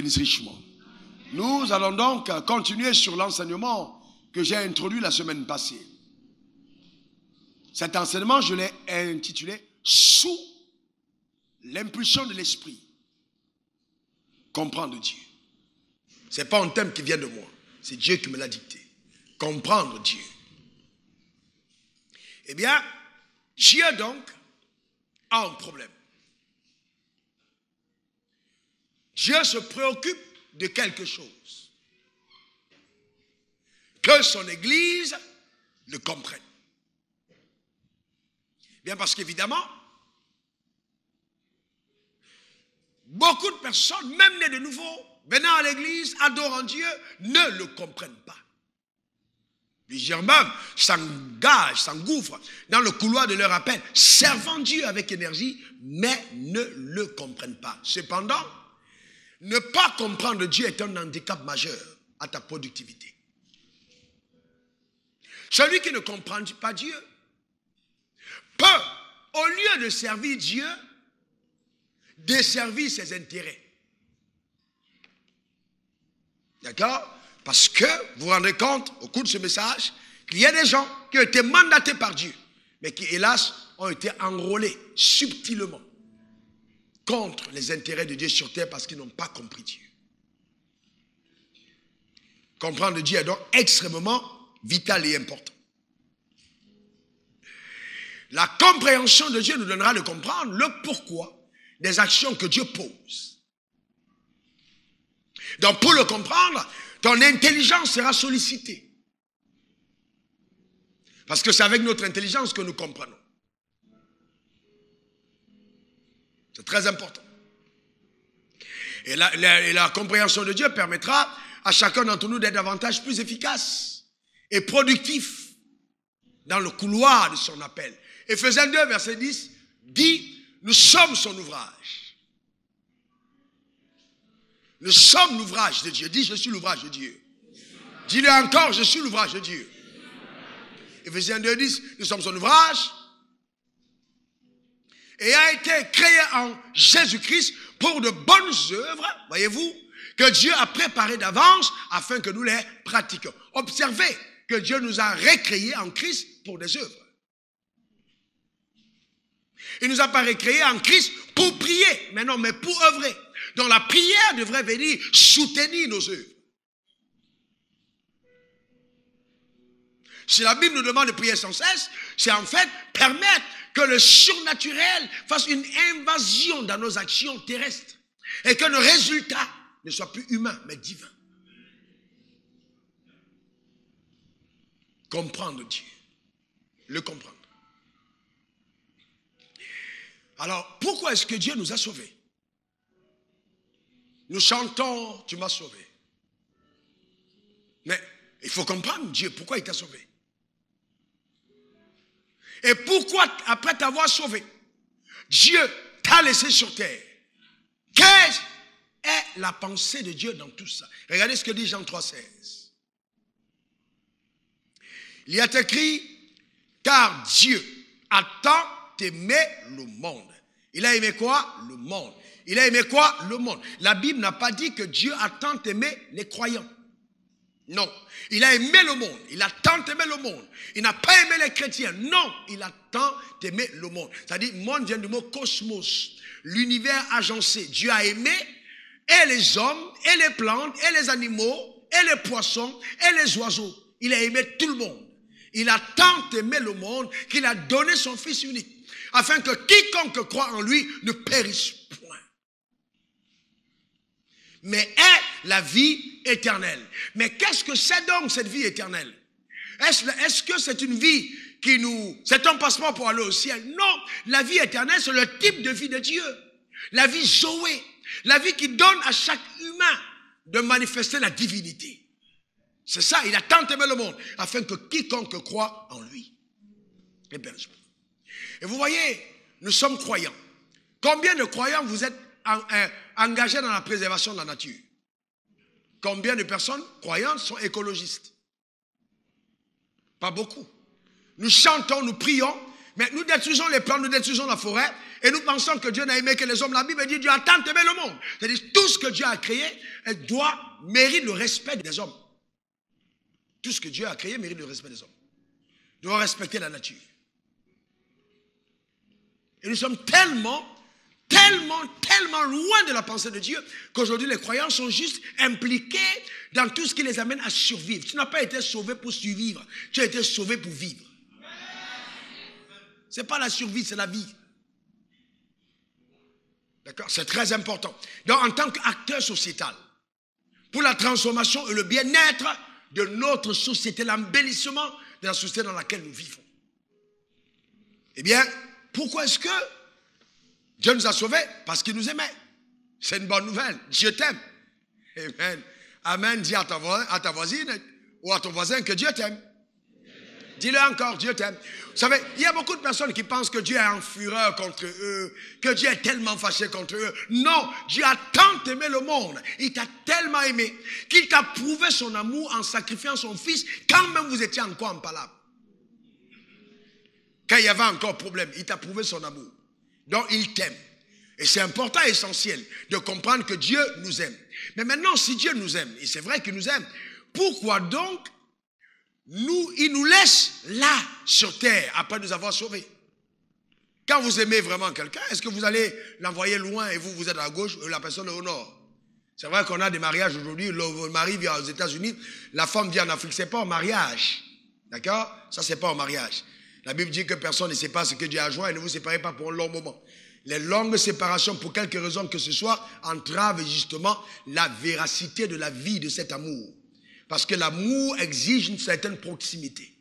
bénisse richement. Nous allons donc continuer sur l'enseignement que j'ai introduit la semaine passée. Cet enseignement, je l'ai intitulé « Sous l'impulsion de l'esprit, comprendre Dieu ». Ce n'est pas un thème qui vient de moi, c'est Dieu qui me l'a dicté. Comprendre Dieu. Eh bien, Dieu donc a un problème. Dieu se préoccupe de quelque chose. Que son Église le comprenne. Bien parce qu'évidemment, beaucoup de personnes, même nées de nouveau, venant à l'Église, adorant Dieu, ne le comprennent pas. Plusieurs même s'engagent, s'engouffrent dans le couloir de leur appel, servant Dieu avec énergie, mais ne le comprennent pas. Cependant, ne pas comprendre Dieu est un handicap majeur à ta productivité. Celui qui ne comprend pas Dieu peut, au lieu de servir Dieu, desservir ses intérêts. D'accord? Parce que vous vous rendez compte, au cours de ce message, qu'il y a des gens qui ont été mandatés par Dieu, mais qui, hélas, ont été enrôlés subtilement contre les intérêts de Dieu sur terre parce qu'ils n'ont pas compris Dieu. Comprendre Dieu est donc extrêmement vital et important. La compréhension de Dieu nous donnera de comprendre le pourquoi des actions que Dieu pose. Donc pour le comprendre, ton intelligence sera sollicitée. Parce que c'est avec notre intelligence que nous comprenons. C'est très important. Et la compréhension de Dieu permettra à chacun d'entre nous d'être davantage plus efficace et productif dans le couloir de son appel. Éphésiens 2, verset 10, dit, nous sommes son ouvrage. Nous sommes l'ouvrage de Dieu. Dis, je suis l'ouvrage de Dieu. Dis-le encore, je suis l'ouvrage de Dieu. Éphésiens 2, 10, nous sommes son ouvrage et a été créé en Jésus-Christ pour de bonnes œuvres, voyez-vous, que Dieu a préparées d'avance afin que nous les pratiquions. Observez que Dieu nous a recréés en Christ pour des œuvres. Il ne nous a pas recréés en Christ pour prier, mais non, mais pour œuvrer. Donc la prière devrait venir soutenir nos œuvres. Si la Bible nous demande de prier sans cesse, c'est en fait permettre que le surnaturel fasse une invasion dans nos actions terrestres et que le résultat ne soit plus humain, mais divin. Comprendre Dieu. Le comprendre. Alors, pourquoi est-ce que Dieu nous a sauvés? Nous chantons, tu m'as sauvé. Mais il faut comprendre Dieu, pourquoi il t'a sauvé. Et pourquoi, après t'avoir sauvé, Dieu t'a laissé sur terre? Quelle est la pensée de Dieu dans tout ça? Regardez ce que dit Jean 3,16. Il y a écrit, car Dieu a tant aimé le monde. Il a aimé quoi? Le monde. Il a aimé quoi? Le monde. La Bible n'a pas dit que Dieu a tant aimé les croyants. Non. Il a aimé le monde. Il a tant aimé le monde. Il n'a pas aimé les chrétiens. Non. Il a tant aimé le monde. C'est-à-dire, monde vient du mot cosmos. L'univers agencé. Dieu a aimé et les hommes, et les plantes, et les animaux, et les poissons, et les oiseaux. Il a aimé tout le monde. Il a tant aimé le monde qu'il a donné son Fils unique. Afin que quiconque croit en lui ne périsse point, mais ait la vie éternelle. Mais qu'est-ce que c'est donc cette vie éternelle? Est-ce que c'est une vie qui nous... C'est un passeport pour aller au ciel? Non, la vie éternelle, c'est le type de vie de Dieu. La vie Zoé, la vie qui donne à chaque humain de manifester la divinité. C'est ça, il a tant aimé le monde, afin que quiconque croit en lui ne périsse point. Et vous voyez, nous sommes croyants. Combien de croyants vous êtes engagés dans la préservation de la nature? Combien de personnes croyantes sont écologistes? Pas beaucoup. Nous chantons, nous prions Mais nous détruisons les plantes, nous détruisons la forêt, et nous pensons que Dieu n'a aimé que les hommes. La Bible dit Dieu a tant aimé le monde. C'est-à-dire tout ce que Dieu a créé mérite le respect des hommes. Tout ce que Dieu a créé mérite le respect des hommes. Nous devons respecter la nature. Et nous sommes tellement loin de la pensée de Dieu qu'aujourd'hui les croyants sont juste impliqués dans tout ce qui les amène à survivre. Tu n'as pas été sauvé pour survivre, tu as été sauvé pour vivre. Ce n'est pas la survie, c'est la vie. D'accord? C'est très important. Donc en tant qu'acteur sociétal, pour la transformation et le bien-être de notre société, l'embellissement de la société dans laquelle nous vivons. Eh bien, pourquoi est-ce que Dieu nous a sauvés? Parce qu'il nous aimait. C'est une bonne nouvelle. Dieu t'aime. Amen. Amen. Dis à ta voisine ou à ton voisin que Dieu t'aime. Dis-le encore, Dieu t'aime. Vous savez, il y a beaucoup de personnes qui pensent que Dieu est en fureur contre eux, que Dieu est tellement fâché contre eux. Non, Dieu a tant aimé le monde, il t'a tellement aimé, qu'il t'a prouvé son amour en sacrifiant son fils, quand même vous étiez encore en palabre. Quand il y avait encore problème, il t'a prouvé son amour. Donc il t'aime. Et c'est important et essentiel de comprendre que Dieu nous aime. Mais maintenant, si Dieu nous aime, et c'est vrai qu'il nous aime, pourquoi donc il nous laisse là, sur terre, après nous avoir sauvés? Quand vous aimez vraiment quelqu'un, est-ce que vous allez l'envoyer loin et vous êtes à gauche et la personne est au nord? C'est vrai qu'on a des mariages aujourd'hui, le mari vient aux États-Unis, la femme vient en Afrique, c'est pas un mariage. D'accord? Ça, c'est pas un mariage. La Bible dit que personne ne sait pas ce que Dieu a joint et ne vous séparez pas pour un long moment. Les longues séparations, pour quelque raison que ce soit, entravent justement la véracité de la vie de cet amour. Parce que l'amour exige une certaine proximité.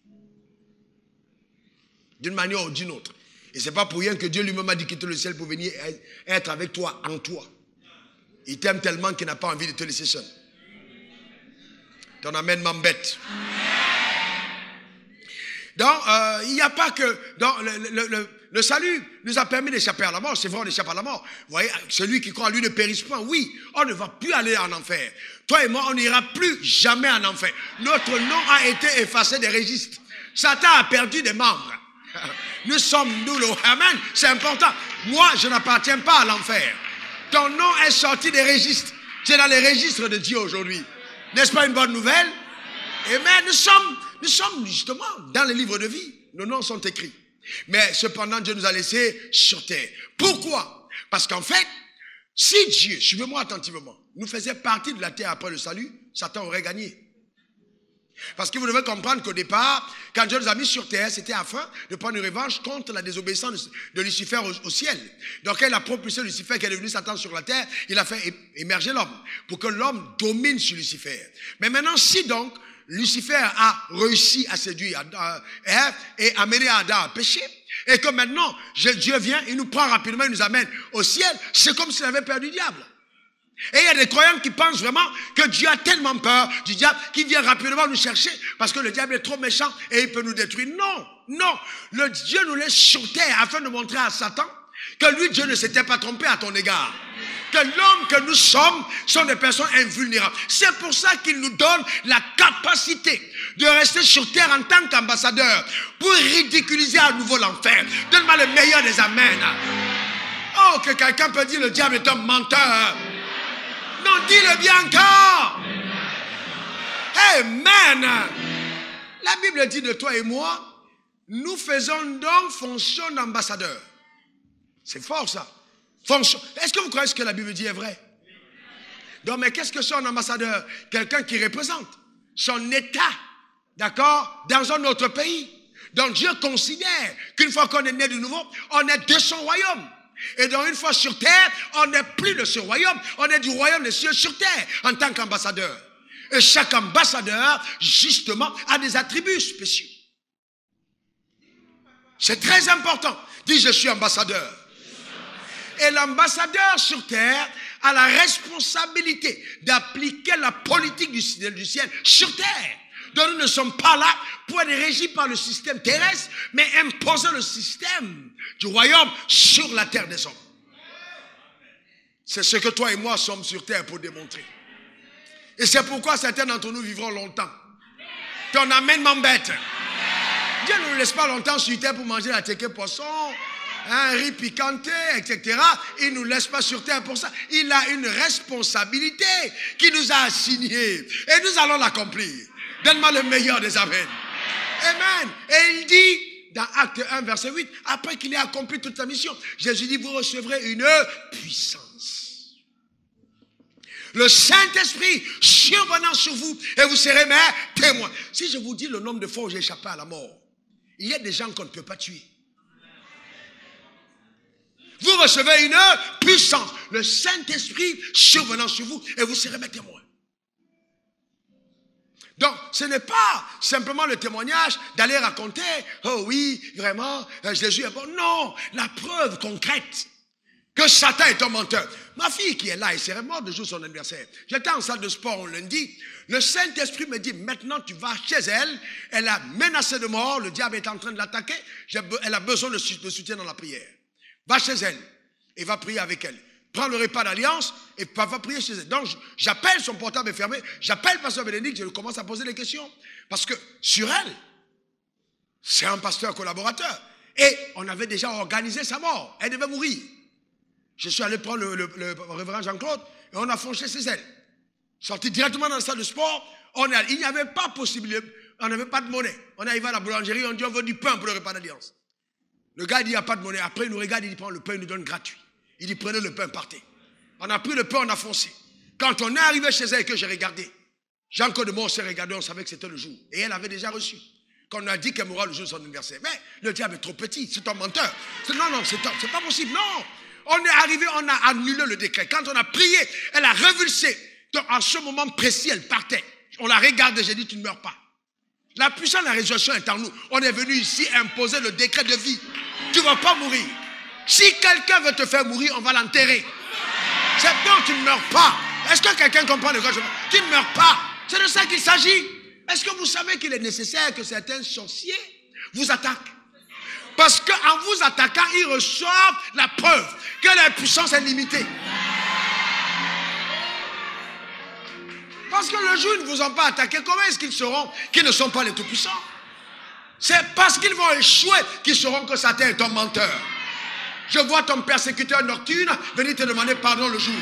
D'une manière ou d'une autre. Et ce n'est pas pour rien que Dieu lui-même a dit quitter le ciel pour venir être avec toi, en toi. Il t'aime tellement qu'il n'a pas envie de te laisser seul. Ton amen m'embête. Donc, il n'y a pas que... Donc, le salut nous a permis d'échapper à la mort. C'est vrai, on échappe à la mort. Vous voyez, celui qui croit en lui ne périsse pas. Oui, on ne va plus aller en enfer. Toi et moi, on n'ira plus jamais en enfer. Notre nom a été effacé des registres. Satan a perdu des membres. Nous sommes nous, le Amen. C'est important. Moi, je n'appartiens pas à l'enfer. Ton nom est sorti des registres. Tu es dans les registres de Dieu aujourd'hui. N'est-ce pas une bonne nouvelle? Amen. Nous sommes justement dans les livres de vie. Nos noms sont écrits. Mais cependant, Dieu nous a laissés sur terre. Pourquoi? Parce qu'en fait, si Dieu, suivez-moi attentivement, nous faisait partie de la terre après le salut, Satan aurait gagné. Parce que vous devez comprendre qu'au départ, quand Dieu nous a mis sur terre, c'était afin de prendre une revanche contre la désobéissance de Lucifer au ciel. Donc, quand il a propulsé Lucifer qui est devenu Satan sur la terre, il a fait émerger l'homme pour que l'homme domine sur Lucifer. Mais maintenant, si donc Lucifer a réussi à séduire Ève et amener Adam à pécher, et que maintenant Dieu vient, il nous prend rapidement, il nous amène au ciel, c'est comme s'il avait peur du diable. Et il y a des croyants qui pensent vraiment que Dieu a tellement peur du diable qu'il vient rapidement nous chercher parce que le diable est trop méchant et il peut nous détruire. Non, non, le Dieu nous laisse sur terre afin de montrer à Satan que lui, Dieu ne s'était pas trompé à ton égard. Que l'homme que nous sommes sont des personnes invulnérables. C'est pour ça qu'il nous donne la capacité de rester sur terre en tant qu'ambassadeur pour ridiculiser à nouveau l'enfer. Donne-moi le meilleur des amens. Oh, que quelqu'un peut dire le diable est un menteur. Non, dis-le bien encore. Amen. La Bible dit de toi et moi, nous faisons donc fonction d'ambassadeur. C'est fort ça. Fonction. Est-ce que vous croyez ce que la Bible dit est vrai? Donc, mais qu'est-ce que c'est un ambassadeur? Quelqu'un qui représente son État, d'accord, dans un autre pays. Donc Dieu considère qu'une fois qu'on est né de nouveau, on est de son royaume. Et donc une fois sur terre, on n'est plus de ce royaume, on est du royaume des cieux sur terre en tant qu'ambassadeur. Et chaque ambassadeur, justement, a des attributs spéciaux. C'est très important. Dis, je suis ambassadeur. Et l'ambassadeur sur terre a la responsabilité d'appliquer la politique du ciel sur terre. Donc nous ne sommes pas là pour être régis par le système terrestre, mais imposer le système du royaume sur la terre des hommes. C'est ce que toi et moi sommes sur terre pour démontrer. Et c'est pourquoi certains d'entre nous vivront longtemps. Ton amen m'embête. Dieu ne nous laisse pas longtemps sur terre pour manger la teke poisson, un riz piquanté, etc. Il ne nous laisse pas sur terre pour ça. Il a une responsabilité qui nous a assignée. Et nous allons l'accomplir. Donne-moi le meilleur des amens. Amen. Et il dit, dans Acte 1, verset 8, après qu'il ait accompli toute sa mission, Jésus dit, vous recevrez une puissance. Le Saint-Esprit survenant sur vous et vous serez mes témoins. Si je vous dis le nombre de fois où j'ai échappé à la mort, il y a des gens qu'on ne peut pas tuer. Vous recevez une puissance. Le Saint-Esprit survenant sur vous et vous serez mes témoins. Donc, ce n'est pas simplement le témoignage d'aller raconter, oh oui, vraiment, Jésus est bon. Non, la preuve concrète que Satan est un menteur. Ma fille qui est là, elle serait morte de jour son anniversaire. J'étais en salle de sport lundi. Le Saint-Esprit me dit, maintenant tu vas chez elle. Elle a menacé de mort. Le diable est en train de l'attaquer. Elle a besoin de soutien dans la prière. Va chez elle et va prier avec elle. Prends le repas d'alliance et va prier chez elle. Donc, j'appelle, son portable est fermé. J'appelle Pasteur Bénédicte, je commence à poser des questions. Parce que sur elle, c'est un pasteur collaborateur. Et on avait déjà organisé sa mort. Elle devait mourir. Je suis allé prendre le révérend Jean-Claude et on a foncé chez elle. Sorti directement dans la salle de sport. Il n'y avait pas possible, on n'avait pas de monnaie. On est arrivé à la boulangerie, on dit on veut du pain pour le repas d'alliance. Le gars dit il n'y a pas de monnaie. Après il nous regarde, il dit prends le pain, il nous donne gratuit. Il dit prenez le pain, partez. On a pris le pain, on a foncé. Quand on est arrivé chez elle et que j'ai regardé, Jean-Claude et moi on s'est regardé, on savait que c'était le jour. Et elle avait déjà reçu. Quand on a dit qu'elle mourra le jour de son anniversaire. Mais le diable est trop petit, c'est un menteur. Non, c'est pas possible, non. On est arrivé, on a annulé le décret. Quand on a prié, elle a revulsé. Donc, à ce moment précis, elle partait. On la regardait, j'ai dit, tu ne meurs pas. La puissance de la résurrection est en nous. On est venu ici imposer le décret de vie. Tu ne vas pas mourir. Si quelqu'un veut te faire mourir, on va l'enterrer. C'est donc tu ne meurs pas. Est-ce que quelqu'un comprend de quoi je parle? Tu ne meurs pas. C'est de ça qu'il s'agit. Est-ce que vous savez qu'il est nécessaire que certains sorciers vous attaquent? Parce qu'en vous attaquant, ils reçoivent la preuve que leur puissance est limitée. Parce que le jour où ils ne vous ont pas attaqué, comment est-ce qu'ils sauront qu'ils ne sont pas les tout-puissants? C'est parce qu'ils vont échouer qu'ils sauront que Satan est un menteur. Je vois ton persécuteur nocturne venir te demander pardon le jour.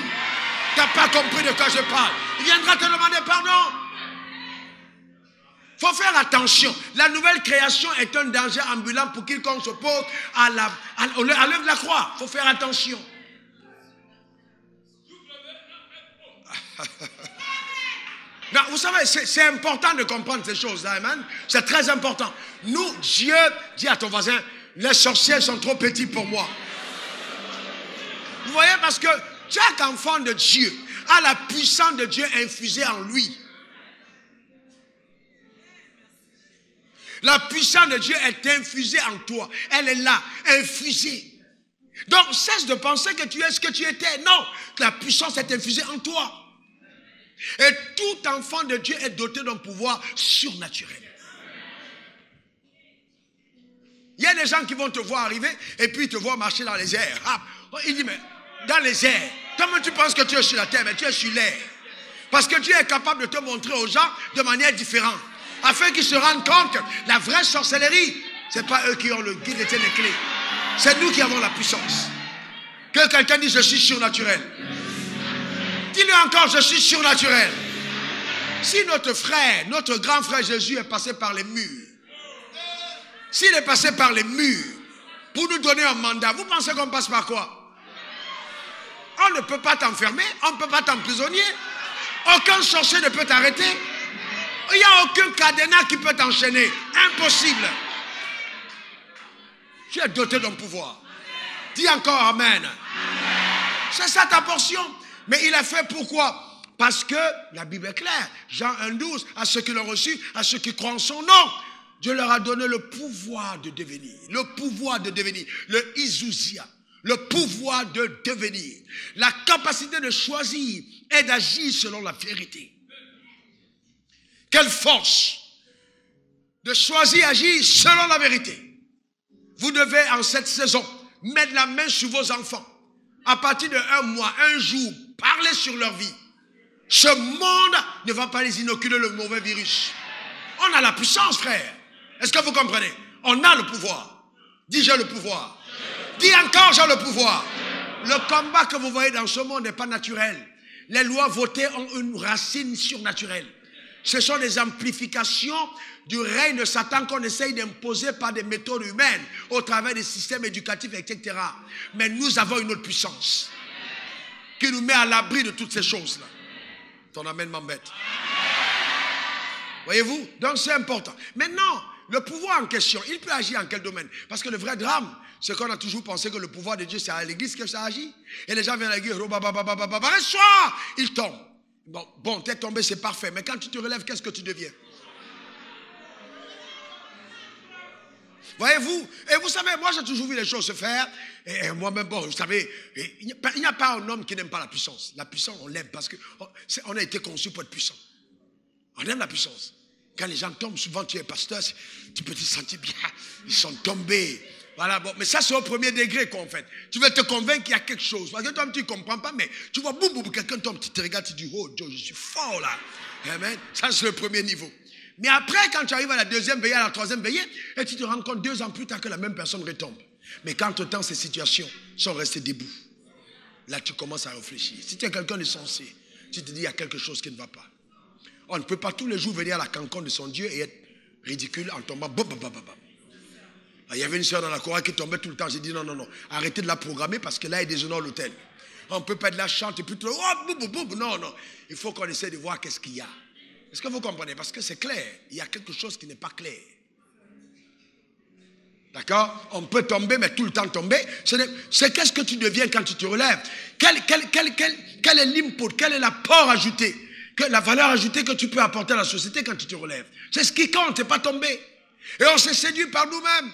Tu n'as pas compris de quoi je parle. Il viendra te demander pardon. Il faut faire attention. La nouvelle création est un danger ambulant pour quiconque s'oppose à l'œuvre de la croix. Il faut faire attention. Non, vous savez, c'est important de comprendre ces choses-là, amen. C'est très important. Nous, Dieu dit à ton voisin, les sorciers sont trop petits pour moi. Vous voyez, parce que chaque enfant de Dieu a la puissance de Dieu infusée en lui. La puissance de Dieu est infusée en toi. Elle est là, infusée. Donc, cesse de penser que tu es ce que tu étais. Non, la puissance est infusée en toi. Et tout enfant de Dieu est doté d'un pouvoir surnaturel. Il y a des gens qui vont te voir arriver et puis te voir marcher dans les airs. Ah, il dit, mais dans les airs, comment tu penses que tu es sur la terre? Mais tu es sur l'air. Parce que Dieu est capable de te montrer aux gens de manière différente. Afin qu'ils se rendent compte que la vraie sorcellerie, ce n'est pas eux qui ont le guide et les clés. C'est nous qui avons la puissance. Que quelqu'un dise, je suis surnaturel. Dis-le encore, je suis surnaturel. Si notre frère, notre grand frère Jésus est passé par les murs, s'il est passé par les murs pour nous donner un mandat, vous pensez qu'on passe par quoi? On ne peut pas t'enfermer, on ne peut pas t'emprisonner. Aucun sorcier ne peut t'arrêter. Il n'y a aucun cadenas qui peut t'enchaîner. Impossible. Tu es doté d'un pouvoir. Dis encore Amen. C'est ça ta portion. Mais il a fait pourquoi? Parce que la Bible est claire. Jean 1,12, à ceux qui l'ont reçu, à ceux qui croient en son nom, Dieu leur a donné le pouvoir de devenir. Le pouvoir de devenir. Le Isousia. Le pouvoir de devenir. La capacité de choisir et d'agir selon la vérité. Quelle force de choisir et agir selon la vérité. Vous devez en cette saison mettre la main sur vos enfants. À partir de 1 mois, 1 jour, parler sur leur vie. Ce monde ne va pas les inoculer le mauvais virus. On a la puissance, frère. Est-ce que vous comprenez? On a le pouvoir. Dis, j'ai le pouvoir. Dis encore, j'ai le pouvoir. Le combat que vous voyez dans ce monde n'est pas naturel. Les lois votées ont une racine surnaturelle. Ce sont des amplifications du règne de Satan qu'on essaye d'imposer par des méthodes humaines au travers des systèmes éducatifs, etc. Mais nous avons une autre puissance qui nous met à l'abri de toutes ces choses-là. Ton amen m'embête. Voyez-vous? Donc c'est important. Maintenant, le pouvoir en question, il peut agir en quel domaine? Parce que le vrai drame, c'est qu'on a toujours pensé que le pouvoir de Dieu, c'est à l'église que ça agit. Et les gens viennent à l'église, reste-toi, ils tombent. Bon, t'es tombé, c'est parfait. Mais quand tu te relèves, qu'est-ce que tu deviens? Voyez-vous? Et vous savez, moi j'ai toujours vu les choses se faire. Et moi-même, bon, vous savez, il n'y a pas un homme qui n'aime pas la puissance. La puissance, on l'aime parce qu'on a été conçu pour être puissant. On aime la puissance. Quand les gens tombent, souvent tu es pasteur, tu peux te sentir bien. Ils sont tombés. Voilà, bon, mais ça c'est au premier degré qu'on fait. Tu veux te convaincre qu'il y a quelque chose. Parce que toi, tu ne comprends pas, mais tu vois, boum, boum, quelqu'un tombe, tu te regardes, tu dis, oh Dieu, je suis fort là. Amen. Ça c'est le premier niveau. Mais après, quand tu arrives à la deuxième veillée, à la troisième veillée, et tu te rends compte 2 ans plus tard que la même personne retombe. Mais qu'entre-temps, ces situations sont restées debout. Là, tu commences à réfléchir. Si tu es quelqu'un de sensé, tu te dis, il y a quelque chose qui ne va pas. On ne peut pas tous les jours venir à la canconne de son Dieu et être ridicule en tombant. Il y avait une soeur dans la chorale qui tombait tout le temps. J'ai dit non, arrêtez de la programmer parce que là, il déshonore l'autel. On ne peut pas de la chanter et puis tout. Non. Il faut qu'on essaie de voir qu'est-ce qu'il y a. Est-ce que vous comprenez? Parce que c'est clair. Il y a quelque chose qui n'est pas clair. D'accord? On peut tomber, mais tout le temps tomber. C'est qu'est-ce que tu deviens quand tu te relèves? Quel est l'input? Quel est l'apport ajouté? La valeur ajoutée que tu peux apporter à la société quand tu te relèves. C'est ce qui compte, c'est pas tomber. Et on s'est séduit par nous-mêmes.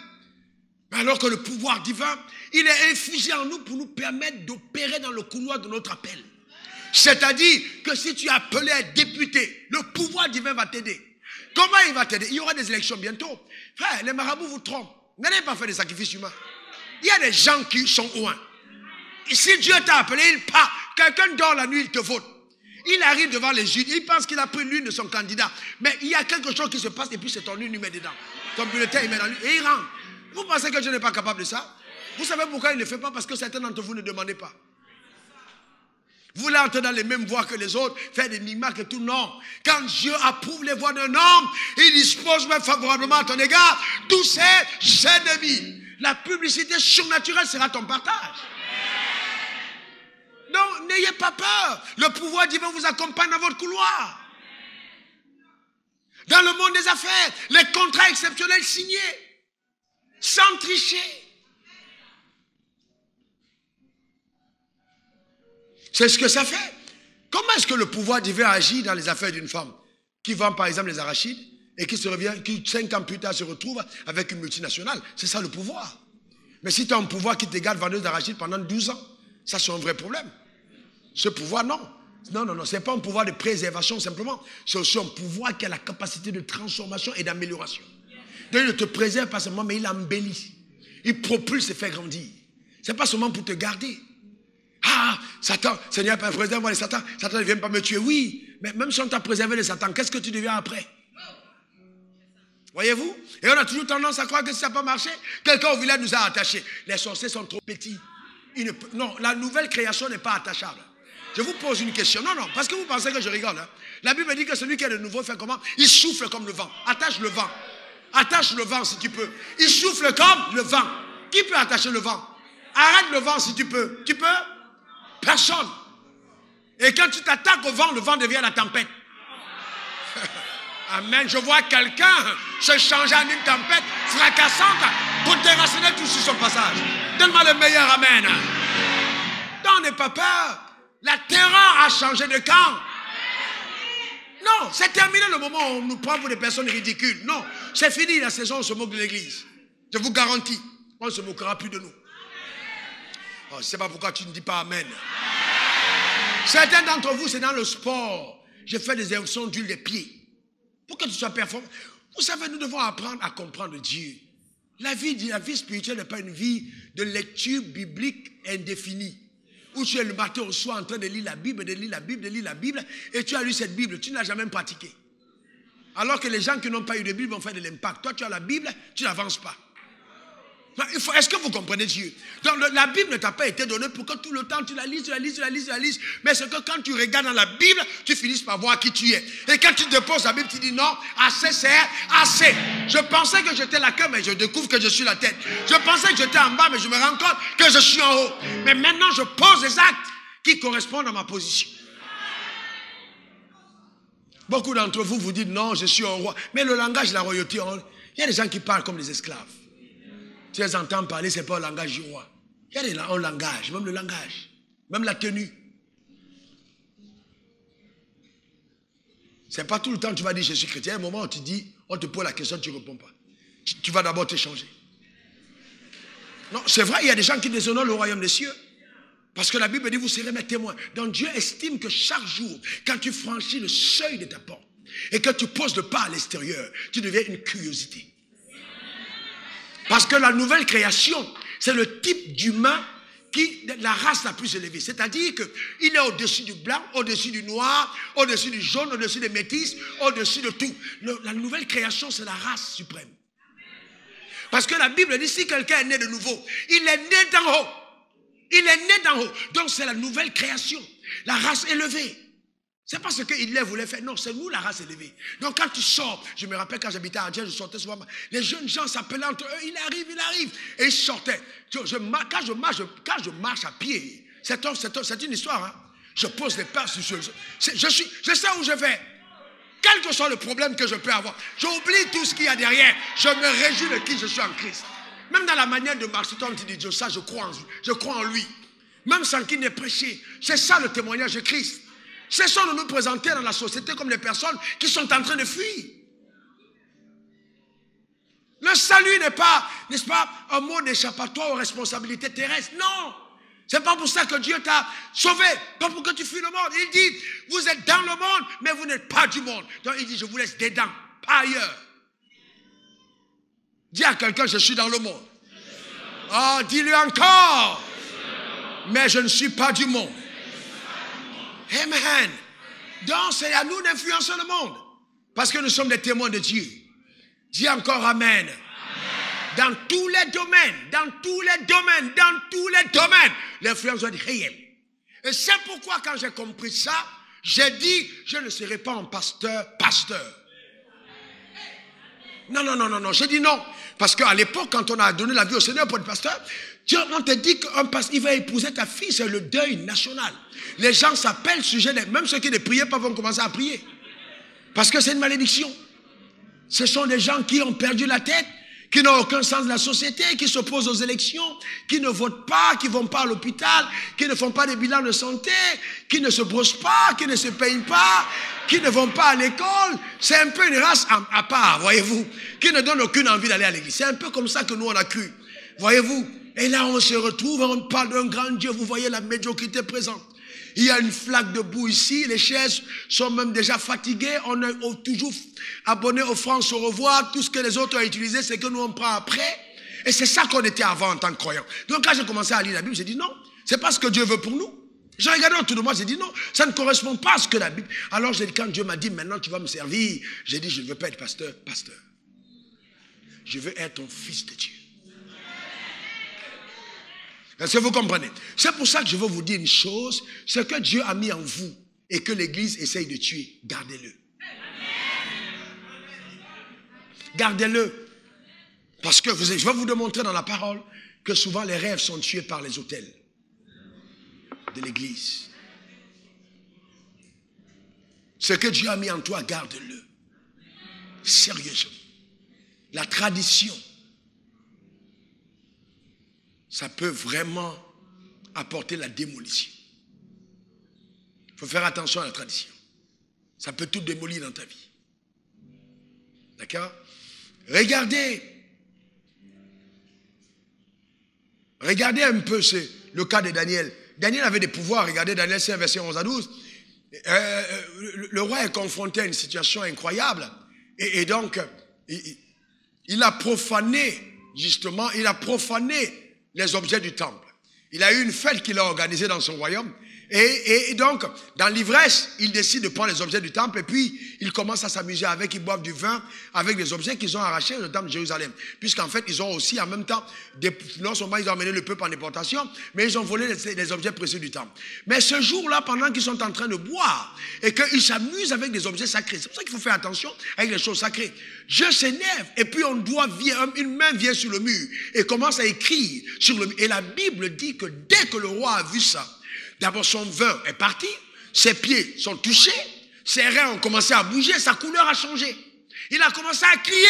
Alors que le pouvoir divin, il est infusé en nous pour nous permettre d'opérer dans le couloir de notre appel. C'est-à-dire que si tu es appelé à être député, le pouvoir divin va t'aider. Comment il va t'aider? Il y aura des élections bientôt. Frère, les marabouts vous trompent. Vous n'allez pas faire des sacrifices humains. Il y a des gens qui sont loin. Et si Dieu t'a appelé, il part. Quelqu'un dort la nuit, il te vote. Il arrive devant les juges, il pense qu'il a pris l'une de son candidat. Mais il y a quelque chose qui se passe et puis c'est ton une, il met dedans. Ton bulletin, il met dans lui et il rentre. Vous pensez que Dieu n'est pas capable de ça? Vous savez pourquoi il ne le fait pas? Parce que certains d'entre vous ne demandez pas. Vous voulez entrer dans les mêmes voies que les autres, faire des mimacles et tout, non. Quand Dieu approuve les voies d'un homme, il dispose même favorablement à ton égard tous ses ennemis. La publicité surnaturelle sera ton partage. Donc, n'ayez pas peur. Le pouvoir divin vous accompagne dans votre couloir. Dans le monde des affaires, les contrats exceptionnels signés, sans tricher. C'est ce que ça fait. Comment est-ce que le pouvoir divin agit dans les affaires d'une femme qui vend par exemple les arachides et qui 5 ans plus tard se retrouve avec une multinationale? C'est ça le pouvoir. Mais si tu as un pouvoir qui te garde vendeuse d'arachides pendant 12 ans, ça c'est un vrai problème. Ce pouvoir, non. Non, ce n'est pas un pouvoir de préservation simplement. C'est aussi un pouvoir qui a la capacité de transformation et d'amélioration. Donc il ne te préserve pas seulement, mais il embellit. Il propulse et fait grandir. Ce n'est pas seulement pour te garder. Ah, Satan, Seigneur, préserve-moi de Satan. Satan ne vient pas me tuer. Oui, mais même si on t'a préservé de Satan, qu'est-ce que tu deviens après? Voyez-vous? Et on a toujours tendance à croire que si ça n'a pas marché, quelqu'un au village nous a attachés. Les sorciers sont trop petits. Non, la nouvelle création n'est pas attachable. Je vous pose une question. Non, parce que vous pensez que je rigole. Hein? La Bible dit que celui qui est de nouveau fait comment? Il souffle comme le vent. Attache le vent. Attache le vent si tu peux. Il souffle comme le vent. Qui peut attacher le vent? Arrête le vent si tu peux. Tu peux? Personne. Et quand tu t'attaques au vent, le vent devient la tempête. Amen. Je vois quelqu'un se changer en une tempête fracassante pour déraciner tout sur son passage. Donne-moi le meilleur amen. Donc n'aie pas peur. La terreur a changé de camp. Non, c'est terminé le moment où on nous prend pour des personnes ridicules. Non, c'est fini la saison où on se moque de l'église. Je vous garantis, on ne se moquera plus de nous. Oh, je ne sais pas pourquoi tu ne dis pas amen. Certains d'entre vous, c'est dans le sport. Je fais des injections d'huile des pieds. Pour que tu sois performant. Vous savez, nous devons apprendre à comprendre Dieu. La vie spirituelle n'est pas une vie de lecture biblique indéfinie. Où tu es le matin au soir en train de lire la Bible, et tu as lu cette Bible, tu ne l'as jamais pratiquée. Alors que les gens qui n'ont pas eu de Bible vont faire de l'impact. Toi, tu as la Bible, tu n'avances pas. Est-ce que vous comprenez Dieu? Donc la Bible ne t'a pas été donnée pour que tout le temps tu la lises. Mais c'est que quand tu regardes dans la Bible, tu finisses par voir qui tu es. Et quand tu déposes la Bible, tu dis non, assez c'est assez. Je pensais que j'étais la queue, mais je découvre que je suis la tête. Je pensais que j'étais en bas, mais je me rends compte que je suis en haut. Mais maintenant, je pose les actes qui correspondent à ma position. Beaucoup d'entre vous vous dites non, je suis un roi. Mais le langage de la royauté, il y a des gens qui parlent comme des esclaves. Tu les entends parler, ce n'est pas un langage du roi. Il y a un langage, même le langage, même la tenue. Ce n'est pas tout le temps que tu vas dire je suis chrétien. À un moment où tu dis, on te pose la question, tu ne réponds pas. Tu vas d'abord te changer. Non, c'est vrai, il y a des gens qui déshonorent le royaume des cieux. Parce que la Bible dit, vous serez mes témoins. Donc Dieu estime que chaque jour, quand tu franchis le seuil de ta porte et que tu poses le pas à l'extérieur, tu deviens une curiosité. Parce que la nouvelle création, c'est le type d'humain qui, la race la plus élevée. C'est-à-dire qu'il est au-dessus du blanc, au-dessus du noir, au-dessus du jaune, au-dessus des métis, au-dessus de tout. La nouvelle création, c'est la race suprême. Parce que la Bible dit, si quelqu'un est né de nouveau, il est né d'en haut. Il est né d'en haut. Donc c'est la nouvelle création. La race élevée. C'est pas ce qu'Hitler voulait faire. Non, c'est nous la race élevée. Donc quand tu sors, je me rappelle quand j'habitais à Angers, je sortais souvent. Les jeunes gens s'appelaient entre eux, il arrive. Et ils sortaient. Quand je marche à pied, c'est une histoire. Hein. Je pose les pas sur je sais où je vais. Quel que soit le problème que je peux avoir, j'oublie tout ce qu'il y a derrière. Je me réjouis de qui je suis en Christ. Même dans la manière de marcher, toi, tu dis Dieu, ça, je crois en lui. Même sans qu'il n'ait prêché. C'est ça le témoignage de Christ. Cessons de nous présenter dans la société comme des personnes qui sont en train de fuir. Le salut n'est pas, n'est-ce pas, un mot d'échappatoire aux responsabilités terrestres. Non. C'est pas pour ça que Dieu t'a sauvé. Pas pour que tu fuis le monde. Il dit, vous êtes dans le monde, mais vous n'êtes pas du monde. Donc il dit, je vous laisse dedans, pas ailleurs. Dis à quelqu'un, je suis dans le monde. Oh, dis-lui encore. Mais je ne suis pas du monde. Amen. Donc c'est à nous d'influencer le monde. Parce que nous sommes des témoins de Dieu. Dis encore amen. Dans tous les domaines, l'influence doit être réelle. Et c'est pourquoi quand j'ai compris ça, j'ai dit, je ne serai pas un pasteur. Non, j'ai dit non. Parce qu'à l'époque, quand on a donné la vie au Seigneur pour être pasteur, on te dit qu'un pasteur, il va épouser ta fille, c'est le deuil national. Les gens s'appellent sujet, même ceux qui ne priaient pas vont commencer à prier. Parce que c'est une malédiction. Ce sont des gens qui ont perdu la tête, qui n'ont aucun sens de la société, qui s'opposent aux élections, qui ne votent pas, qui ne vont pas à l'hôpital, qui ne font pas de bilan de santé, qui ne se brossent pas, qui ne se peignent pas, qui ne vont pas à l'école. C'est un peu une race à part, voyez-vous, qui ne donne aucune envie d'aller à l'église. C'est un peu comme ça que nous on a cru, voyez-vous. Et là on se retrouve, on parle d'un grand Dieu, vous voyez la médiocrité présente. Il y a une flaque de boue ici, les chaises sont même déjà fatiguées, on est toujours abonné aux France au revoir, tout ce que les autres ont utilisé, c'est que nous on prend après. Et c'est ça qu'on était avant en tant que croyants. Donc quand j'ai commencé à lire la Bible, j'ai dit non, c'est pas ce que Dieu veut pour nous. J'ai regardé autour de moi, j'ai dit non, ça ne correspond pas à ce que la Bible... Alors j'ai dit, quand Dieu m'a dit maintenant tu vas me servir, j'ai dit je ne veux pas être pasteur. Je veux être un fils de Dieu. Est-ce que vous comprenez? C'est pour ça que je veux vous dire une chose. Ce que Dieu a mis en vous et que l'Église essaye de tuer, gardez-le. Gardez-le. Parce que je vais vous démontrer dans la parole que souvent les rêves sont tués par les autels de l'Église. Ce que Dieu a mis en toi, garde-le. Sérieusement. La tradition, ça peut vraiment apporter la démolition. Il faut faire attention à la tradition. Ça peut tout démolir dans ta vie. D'accord? Regardez un peu le cas de Daniel. Daniel avait des pouvoirs. Regardez Daniel 5, verset 11 à 12. Le roi est confronté à une situation incroyable. Et donc, il a profané, les objets du temple. Il a eu une fête qu'il a organisée dans son royaume. Et donc, dans l'ivresse, ils décident de prendre les objets du temple et puis ils commencent à s'amuser avec, ils boivent du vin avec les objets qu'ils ont arrachés au temple de Jérusalem. Puisqu'en fait, ils ont aussi en même temps, non seulement ils ont amené le peuple en déportation, mais ils ont volé les objets précieux du temple. Mais ce jour-là, pendant qu'ils sont en train de boire et qu'ils s'amusent avec des objets sacrés, c'est pour ça qu'il faut faire attention avec les choses sacrées. Dieu s'énerve et puis une main vient sur le mur et commence à écrire sur le mur. Et la Bible dit que dès que le roi a vu ça, d'abord, son vin est parti, ses pieds sont touchés, ses reins ont commencé à bouger, sa couleur a changé. Il a commencé à crier,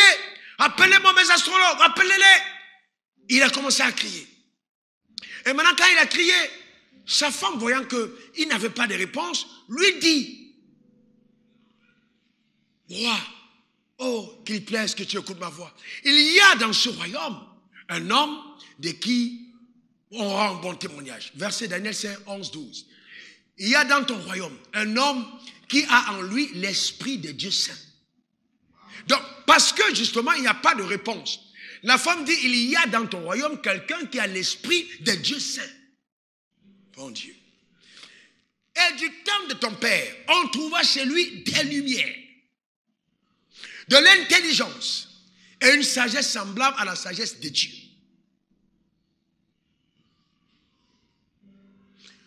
appelez-moi mes astrologues, appelez-les. Il a commencé à crier. Et maintenant, quand il a crié, sa femme, voyant qu'il n'avait pas de réponse, lui dit, roi, oh, qu'il plaise que tu écoutes ma voix. Il y a dans ce royaume un homme de qui on rend un bon témoignage. Verset Daniel 5, 11, 12. Il y a dans ton royaume un homme qui a en lui l'esprit de Dieu saint. Donc, parce que justement, il n'y a pas de réponse. La femme dit, il y a dans ton royaume quelqu'un qui a l'esprit de Dieu saint. Bon Dieu. Et du temps de ton père, on trouva chez lui des lumières, de l'intelligence et une sagesse semblable à la sagesse de Dieu.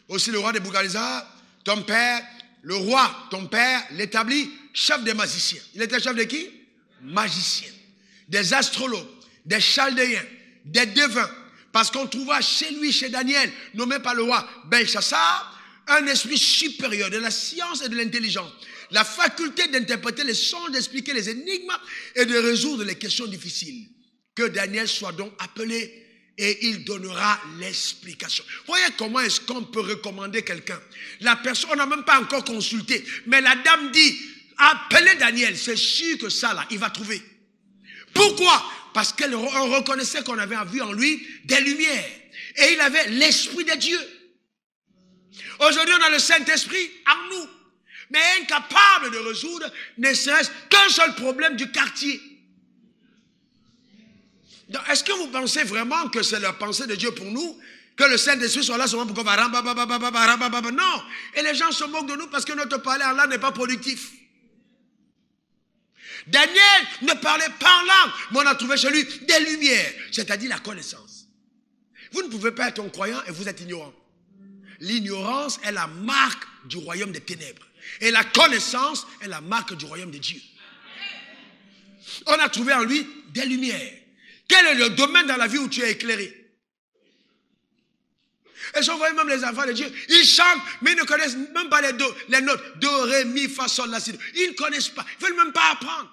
Aussi le roi de Boukhara, ton père, le roi, ton père, l'établit chef des magiciens. Il était chef de qui? Magiciens. Des astrologues, des chaldéens, des devins. Parce qu'on trouva chez lui, chez Daniel, nommé par le roi Belchassar, un esprit supérieur de la science et de l'intelligence. La faculté d'interpréter les songes, d'expliquer les énigmes et de résoudre les questions difficiles. Que Daniel soit donc appelé et il donnera l'explication. Voyez comment est-ce qu'on peut recommander quelqu'un. La personne, on n'a même pas encore consulté, mais la dame dit, appelez Daniel, c'est sûr que ça là, il va trouver. Pourquoi? Parce qu'on reconnaissait qu'on avait vu en lui des lumières. Et il avait l'esprit de Dieu. Aujourd'hui, on a le Saint-Esprit en nous, mais incapable de résoudre ne serait-ce qu'un seul problème du quartier. Est-ce que vous pensez vraiment que c'est la pensée de Dieu pour nous? Que le Saint-Esprit soit là seulement pour qu'on va... Non. Et les gens se moquent de nous parce que notre parler en langue n'est pas productif. Daniel ne parlait pas en langue, mais on a trouvé chez lui des lumières, c'est-à-dire la connaissance. Vous ne pouvez pas être un croyant et vous êtes ignorant. L'ignorance est la marque du royaume des ténèbres. Et la connaissance est la marque du royaume de Dieu. On a trouvé en lui des lumières. Quel est le domaine dans la vie où tu es éclairé? Et si on voit même les enfants de Dieu, ils chantent, mais ils ne connaissent même pas les notes. Do, ré, mi, fa, sol, la, si. Ils ne connaissent pas. Ils ne veulent même pas apprendre.